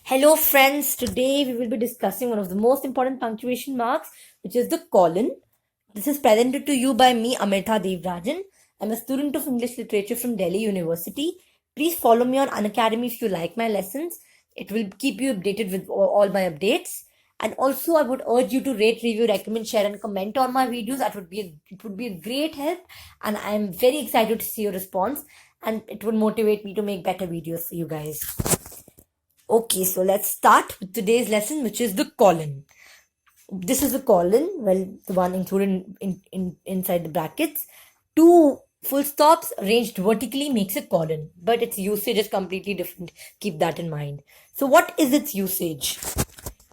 Hello, friends. Today we will be discussing one of the most important punctuation marks, which is the colon. This is presented to you by me, Amirtha Devrajan. I'm a student of English Literature from Delhi University. Please follow me on Unacademy if you like my lessons. It will keep you updated with all my updates. And also, I would urge you to rate, review, recommend, share, and comment on my videos. It would be a great help, and I'm very excited to see your response. And it would motivate me to make better videos for you guys. Okay, so let's start with today's lesson, which is the colon. This is the colon, well, the one included inside the brackets. Two full stops arranged vertically makes a colon, but its usage is completely different. Keep that in mind. So, what is its usage?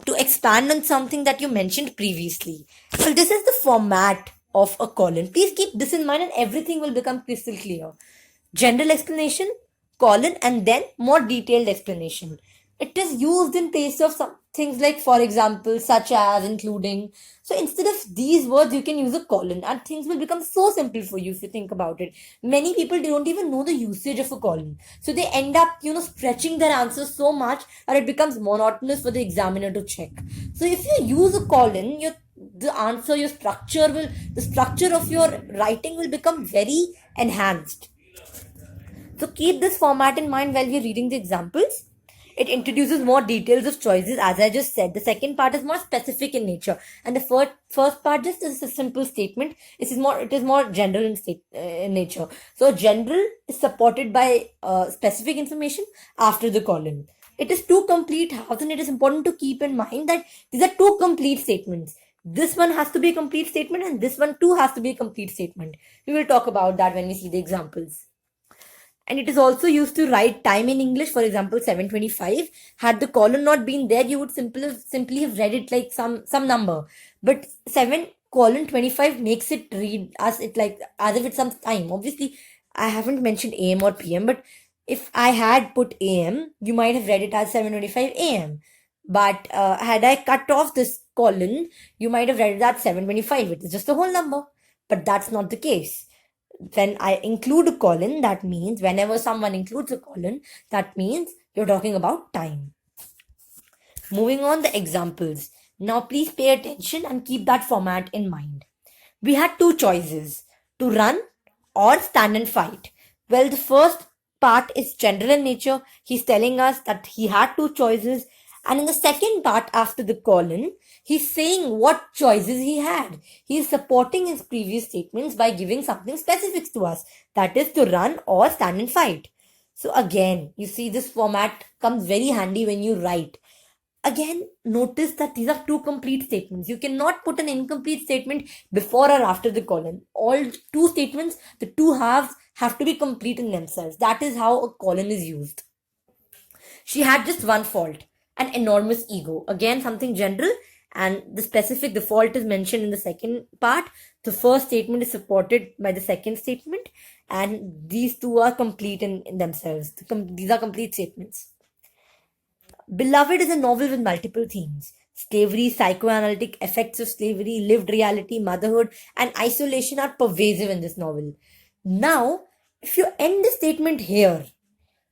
To expand on something that you mentioned previously. Well, this is the format of a colon. Please keep this in mind, and everything will become crystal clear. General explanation, colon, and then more detailed explanation. It is used in place of some things like, for example, such as, including. So instead of these words, you can use a colon, and things will become so simple for you if you think about it. Many people don't even know the usage of a colon, so they end up, stretching their answers so much that it becomes monotonous for the examiner to check. So if you use a colon, the structure of your writing will become very enhanced. So keep this format in mind while we're reading the examples. It introduces more details of choices, as I just said. The second part is more specific in nature, and the first part just is a simple statement. It is more general in nature. So general is supported by specific information after the colon. It is two complete halves, and it is important to keep in mind that these are two complete statements. This one has to be a complete statement, and this one too has to be a complete statement. We will talk about that when we see the examples. And it is also used to write time in English. For example, 7:25. Had the colon not been there, you would simply have read it like some number. But 7:25 makes it read it like as if it's some time. Obviously, I haven't mentioned AM or PM, but if I had put AM, you might have read it as 7:25 AM. But had I cut off this colon, you might have read it as 7:25. It is just a whole number. But that's not the case. When I include a colon, that means whenever someone includes a colon, that means you're talking about time. Moving on the examples. Now please pay attention and keep that format in mind. We had two choices, to run or stand and fight. Well, the first part is general in nature. He's telling us that he had two choices. And in the second part, after the colon, he's saying what choices he had. He's supporting his previous statements by giving something specific to us. That is to run or stand and fight. So again, you see this format comes very handy when you write. Again, notice that these are two complete statements. You cannot put an incomplete statement before or after the colon. All two statements, the two halves have to be complete in themselves. That is how a colon is used. She had just one fault, an enormous ego. Again, something general, and the fault is mentioned in the second part. The first statement is supported by the second statement, and these two are complete in themselves. These are complete statements. Beloved is a novel with multiple themes. Slavery, psychoanalytic effects of slavery, lived reality, motherhood, and isolation are pervasive in this novel. Now, if you end the statement here,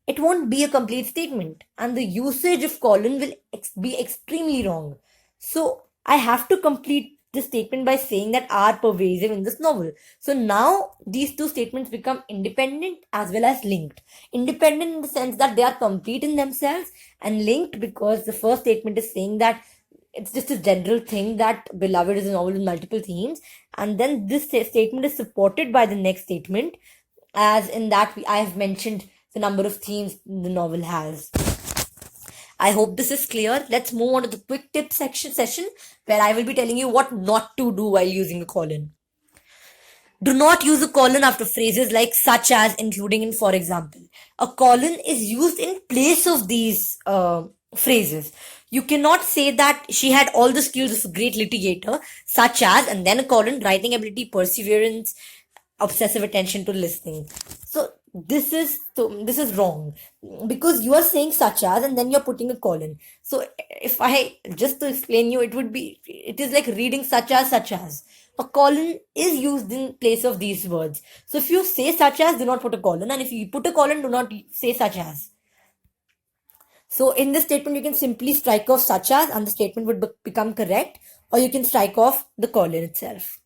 it won't be a complete statement, and the usage of colon will be extremely wrong. So, I have to complete this statement by saying that are pervasive in this novel. So now these two statements become independent as well as linked. Independent in the sense that they are complete in themselves, and linked because the first statement is saying that it's just a general thing that beloved is a novel with multiple themes, and then this statement is supported by the next statement, as in that I have mentioned the number of themes the novel has. I hope this is clear. Let's move on to the quick tip session where I will be telling you what not to do while using a colon. Do not use a colon after phrases like such as, including, and for example. A colon is used in place of these phrases. You cannot say that she had all the skills of a great litigator, such as, and then a colon, writing ability, perseverance, obsessive attention to listening. So this is wrong, because you are saying such as and then you're putting a colon. So if I just to explain you, it is like reading such as. A colon is used in place of these words. So if you say such as, do not put a colon, and if you put a colon, do not say such as. So in this statement, you can simply strike off such as, and the statement would become correct, or you can strike off the colon itself.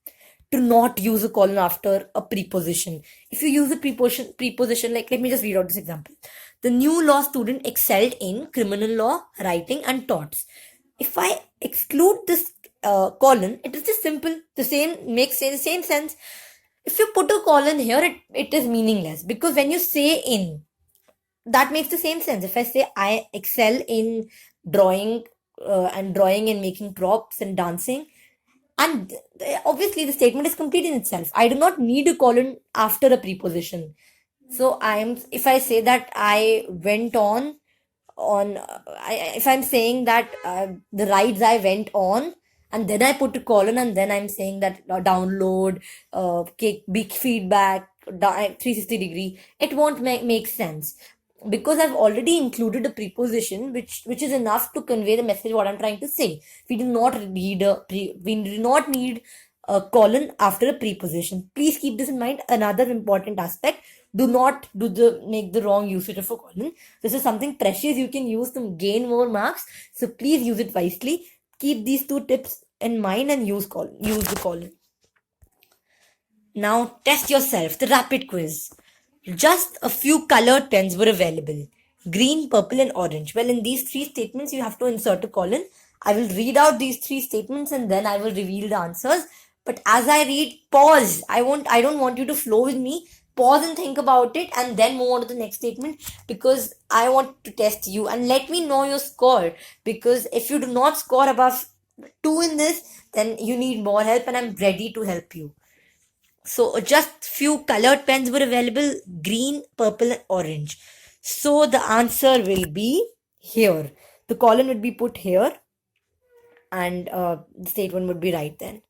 To not use a colon after a preposition. If you use a preposition, like let me just read out this example. The new law student excelled in criminal law, writing, and torts. If I exclude this colon, it is just simple. The same makes the same sense. If you put a colon here, it is meaningless, because when you say in, that makes the same sense. If I say I excel in drawing and making props and dancing, and obviously the statement is complete in itself. I do not need a colon after a preposition. So if I say that I went if I'm saying that the rides I went on, and then I put a colon, and then I'm saying that download, big feedback, 360-degree, it won't make sense, because I've already included a preposition which is enough to convey the message what I'm trying to say. We do not need a colon after a preposition. Please keep this in mind. Another important aspect: do not make the wrong usage of a colon. This is something precious you can use to gain more marks. So please use it wisely. Keep these two tips in mind and use the colon. Now test yourself. The rapid quiz. Just a few colored pens were available: green, purple, and orange. Well, in these three statements, you have to insert a colon. I will read out these three statements and then I will reveal the answers. But as I read, pause. I don't want you to flow with me. Pause and think about it and then move on to the next statement, because I want to test you, and let me know your score. Because if you do not score above 2 in this, then you need more help, and I'm ready to help you. So just few colored pens were available: green, purple, and orange. So the answer will be here. The colon would be put here, and the statement would be right then.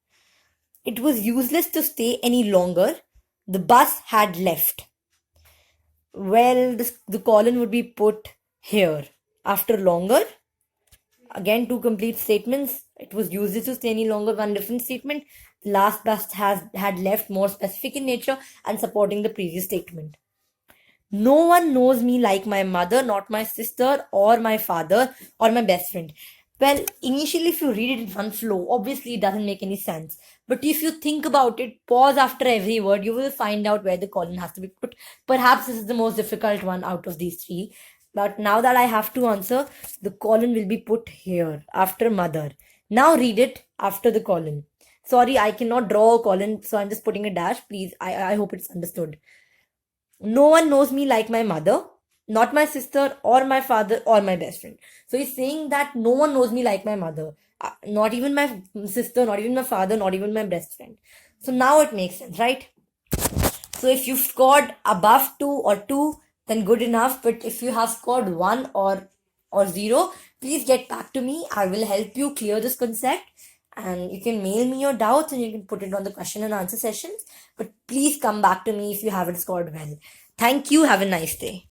It was useless to stay any longer. The bus had left. Well, the colon would be put here. After longer, again, two complete statements. It was useless to stay any longer, one different statement. The last bus had left, more specific in nature and supporting the previous statement. No one knows me like my mother, not my sister or my father or my best friend. Well, initially, if you read it in one flow, obviously it doesn't make any sense. But if you think about it, pause after every word, you will find out where the colon has to be put. Perhaps this is the most difficult one out of these three. But now that I have to answer, the colon will be put here after mother. Now read it after the colon. Sorry, I cannot draw a colon, so I'm just putting a dash. Please, I hope it's understood. No one knows me like my mother, not my sister or my father or my best friend. So he's saying that no one knows me like my mother, not even my sister, not even my father, not even my best friend. So now it makes sense, right? So if you've scored above 2 or 2, then good enough. But if you have scored 1 or 0, please get back to me. I will help you clear this concept. And you can mail me your doubts and you can put it on the question and answer sessions. But please come back to me if you haven't scored well. Thank you. Have a nice day.